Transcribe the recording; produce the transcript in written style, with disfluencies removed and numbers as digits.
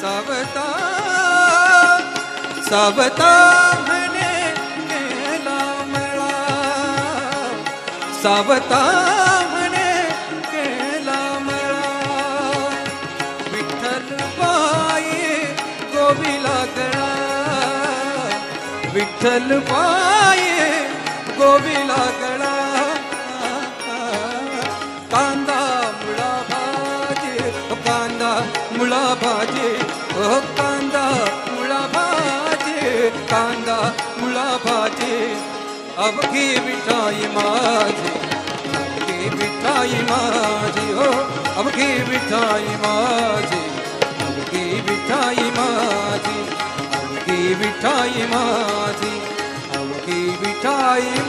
सावता सावता म्हणे केला मला, सावता म्हणे केला मला. विठ्ठल बाई गोविला गळा, विठ्ठल बाई गोविला गळा. कांदा मुळा भाजी, कांदा मुळा भाजी, ओ कांदा मुळा भाजी, कांदा मुळा भाजी. अवघी विठाई माझी, अवघी विठाई माझी, हो अवघी विठाई माझी, अवघी विठाई माझी, अवघी विठाई माझी, अवघी विठाई